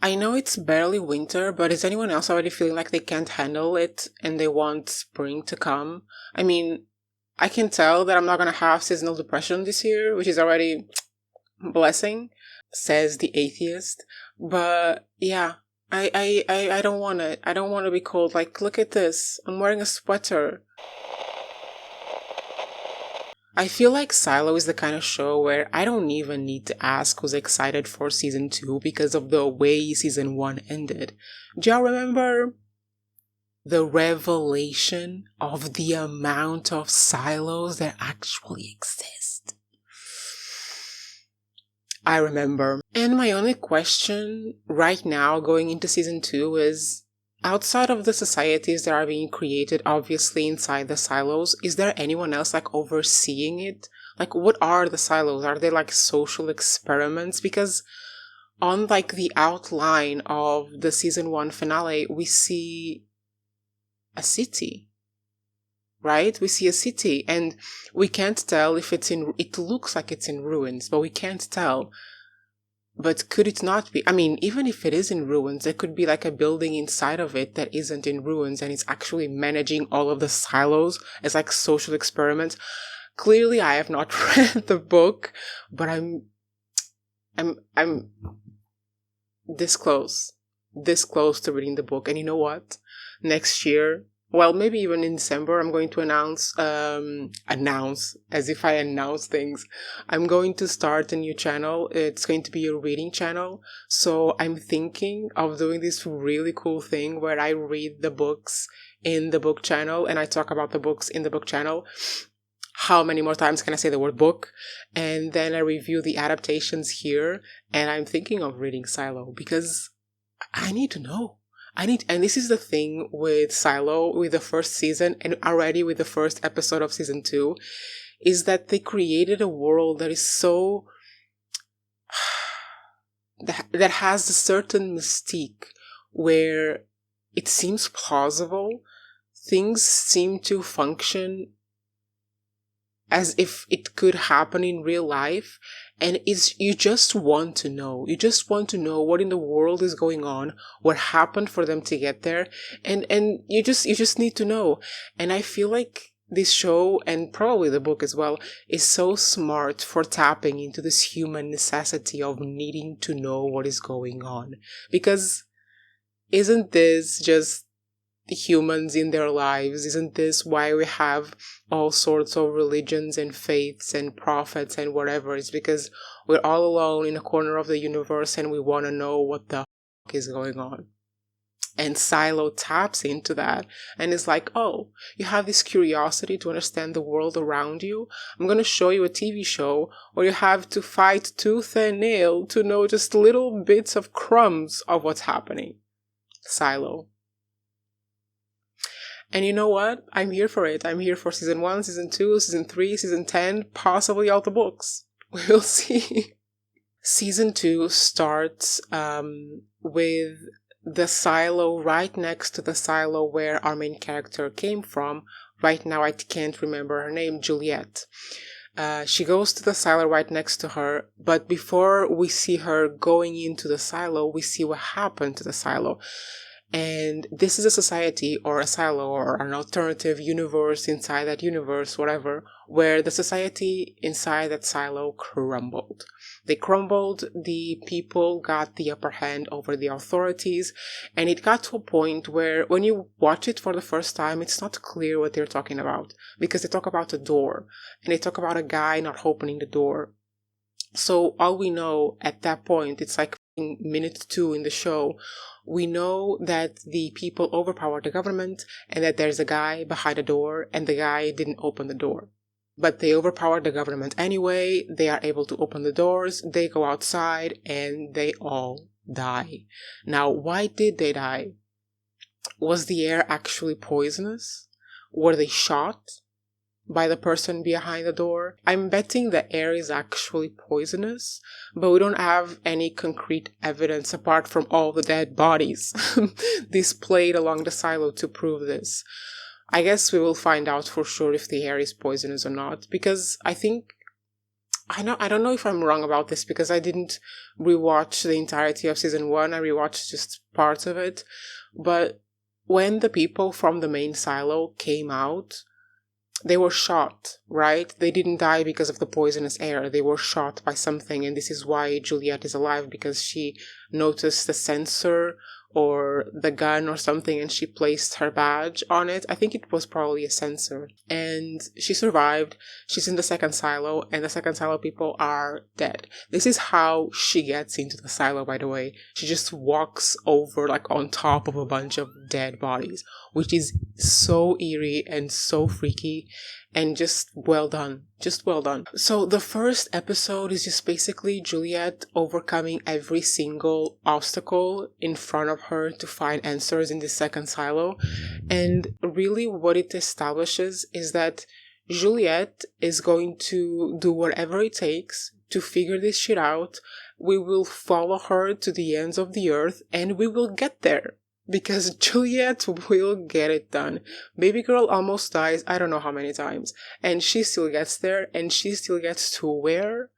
I know it's barely winter, but is anyone else already feeling like they can't handle it and they want spring to come? I mean, I can tell that I'm not gonna have seasonal depression this year, which is already a blessing, says the atheist. But yeah, I don't want it. I don't want to be cold. Like, look at this. I'm wearing a sweater. I feel like Silo is the kind of show where I don't even need to ask who's excited for season 2 because of the way season 1 ended. Do y'all remember the revelation of the amount of silos that actually exist? I remember. And my only question right now going into season 2 is, outside of the societies that are being created, obviously inside the silos, is there anyone else like overseeing it? Like, what are the silos? Are they like social experiments? Because on like the outline of the season 1 finale, we see a city, right? We see a city and we can't tell if it looks like it's in ruins, but we can't tell. But could it not be? I mean, even if it is in ruins, there could be like a building inside of it that isn't in ruins and it's actually managing all of the silos as like social experiments. Clearly, I have not read the book, but I'm this close to reading the book. And you know what? Next year, well, maybe even in December, I'm going to announce, as if I announce things. I'm going to start a new channel. It's going to be a reading channel. So I'm thinking of doing this really cool thing where I read the books in the book channel and I talk about the books in the book channel. How many more times can I say the word book? And then I review the adaptations here. And I'm thinking of reading Silo because I need to know. And this is the thing with Silo, with the first season, and already with the first episode of season 2, is that they created a world that is so, that has a certain mystique where it seems plausible. Things seem to function as if it could happen in real life, and you just want to know. You just want to know what in the world is going on, what happened for them to get there, and you just need to know. And I feel like this show, and probably the book as well, is so smart for tapping into this human necessity of needing to know what is going on. Because isn't this just humans in their lives? Isn't this why we have all sorts of religions and faiths and prophets and whatever? It's because we're all alone in a corner of the universe and we want to know what the fuck is going on. And Silo taps into that and is like, oh, you have this curiosity to understand the world around you? I'm going to show you a TV show where you have to fight tooth and nail to know just little bits of crumbs of what's happening. Silo. And you know what? I'm here for it. I'm here for season 1, season 2, season 3, season 10, possibly all the books. We'll see. Season 2 starts with the silo right next to the silo where our main character came from. Right now, I can't remember her name, Juliette. She goes to the silo right next to her, but before we see her going into the silo, we see what happened to the silo. And this is a society or a silo or an alternative universe inside that universe, whatever, where the society inside that silo crumbled. They crumbled, the people got the upper hand over the authorities, and it got to a point where when you watch it for the first time, it's not clear what they're talking about, because they talk about a door, and they talk about a guy not opening the door. So all we know at that point, it's like in minute 2 in the show, we know that the people overpowered the government and that there's a guy behind the door and the guy didn't open the door. But they overpowered the government anyway, they are able to open the doors, they go outside and they all die. Now, why did they die? Was the air actually poisonous? Were they shot by the person behind the door? I'm betting the air is actually poisonous, but we don't have any concrete evidence apart from all the dead bodies displayed along the silo to prove this. I guess we will find out for sure if the air is poisonous or not, because I think I don't know if I'm wrong about this because I didn't rewatch the entirety of season 1. I rewatched just parts of it. But when the people from the main silo came out, they were shot, right? They didn't die because of the poisonous air. They were shot by something, and this is why Juliette is alive, because she noticed the sensor or the gun or something, and she placed her badge on it. I think it was probably a sensor. And she survived. She's in the second silo, and the second silo people are dead. This is how she gets into the silo, by the way. She just walks over, like, on top of a bunch of dead bodies, which is so eerie and so freaky, and just well done. Just well done. So the first episode is just basically Juliette overcoming every single obstacle in front of her to find answers in the second silo. And really what it establishes is that Juliette is going to do whatever it takes to figure this shit out. We will follow her to the ends of the earth, and we will get there. Because Juliette will get it done. Baby girl almost dies, I don't know how many times. And she still gets there, and she still gets to where?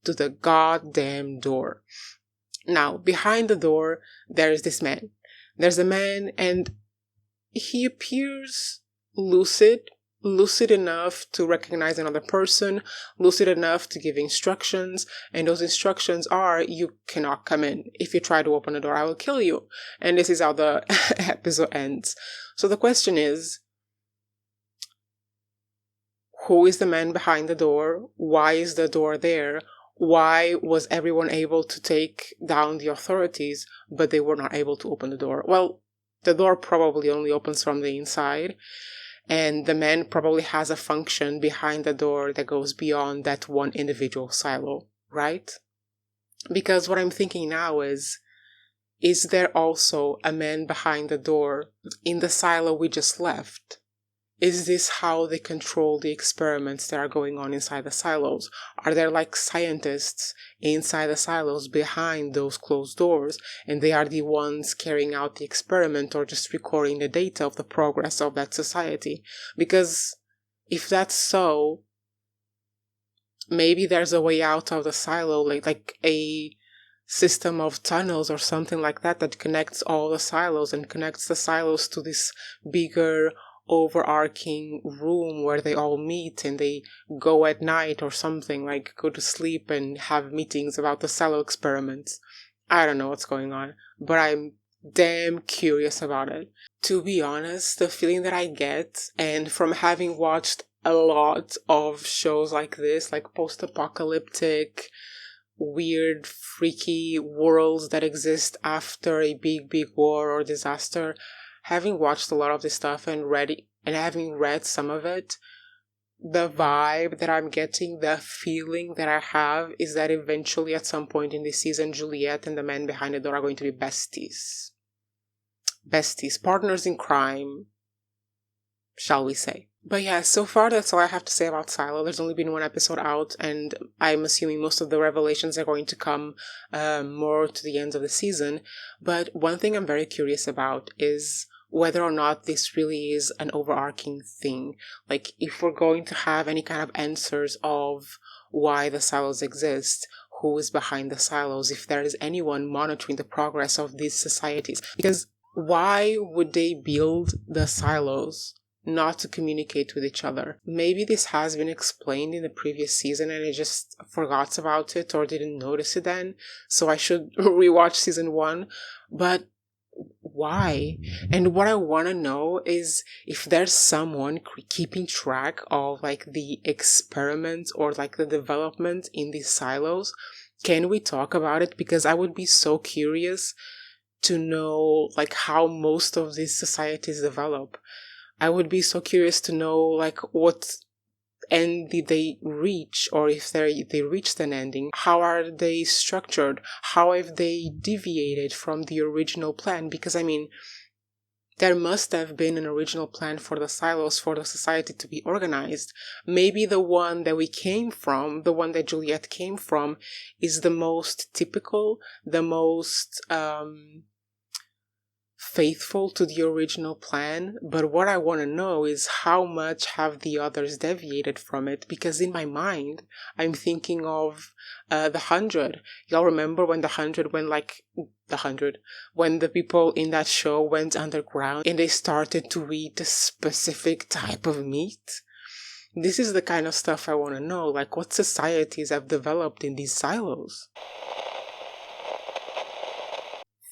To the goddamn door. Now, behind the door, there is this man. There's a man, and he appears lucid enough to recognize another person, lucid enough to give instructions, and those instructions are, you cannot come in. If you try to open the door, I will kill you. And this is how the episode ends. So the question is, who is the man behind the door? Why is the door there? Why was everyone able to take down the authorities, but they were not able to open the door? Well, the door probably only opens from the inside. And the man probably has a function behind the door that goes beyond that one individual silo, right? Because what I'm thinking now is there also a man behind the door in the silo we just left? Is this how they control the experiments that are going on inside the silos? Are there like scientists inside the silos behind those closed doors, and they are the ones carrying out the experiment or just recording the data of the progress of that society? Because if that's so, maybe there's a way out of the silo, like a system of tunnels or something like that that connects all the silos and connects the silos to this bigger overarching room where they all meet and they go at night or something, like go to sleep and have meetings about the silo experiments. I don't know what's going on, but I'm damn curious about it. To be honest, the feeling that I get, and from having watched a lot of shows like this, like post-apocalyptic, weird, freaky worlds that exist after a big war or disaster, having watched a lot of this stuff and having read some of it, the vibe that I'm getting, the feeling that I have is that eventually at some point in this season, Juliette and the man behind the door are going to be besties. Besties, partners in crime, shall we say. But yeah, so far that's all I have to say about Silo. There's only been one episode out, and I'm assuming most of the revelations are going to come more to the end of the season. But one thing I'm very curious about is whether or not this really is an overarching thing. Like, if we're going to have any kind of answers of why the silos exist, who is behind the silos, if there is anyone monitoring the progress of these societies. Because why would they build the silos not to communicate with each other? Maybe this has been explained in the previous season and I just forgot about it or didn't notice it then, so I should rewatch season 1. But why? And what I want to know is if there's someone keeping track of like the experiments or like the development in these silos. Can we talk about it? Because I would be so curious to know like how most of these societies develop. I would be so curious to know like what end did they reach, or if they reached an ending. How are they structured? How have they deviated from the original plan? Because I mean, there must have been an original plan for the silos, for the society to be organized. Maybe the one that we came from, the one that Juliette came from, is the most typical, the most faithful to the original plan, but what I want to know is how much have the others deviated from it, because in my mind I'm thinking of the 100. Y'all remember when the 100 went like the 100, when the people in that show went underground and they started to eat a specific type of meat? This is the kind of stuff I want to know, like what societies have developed in these silos.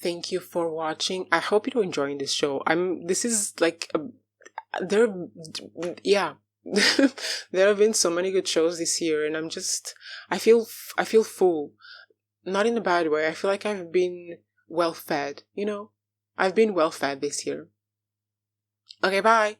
Thank you for watching. I hope you're enjoying this show. This is like, there, yeah. There have been so many good shows this year, and I feel full. Not in a bad way. I feel like I've been well fed, you know? I've been well fed this year. Okay, bye.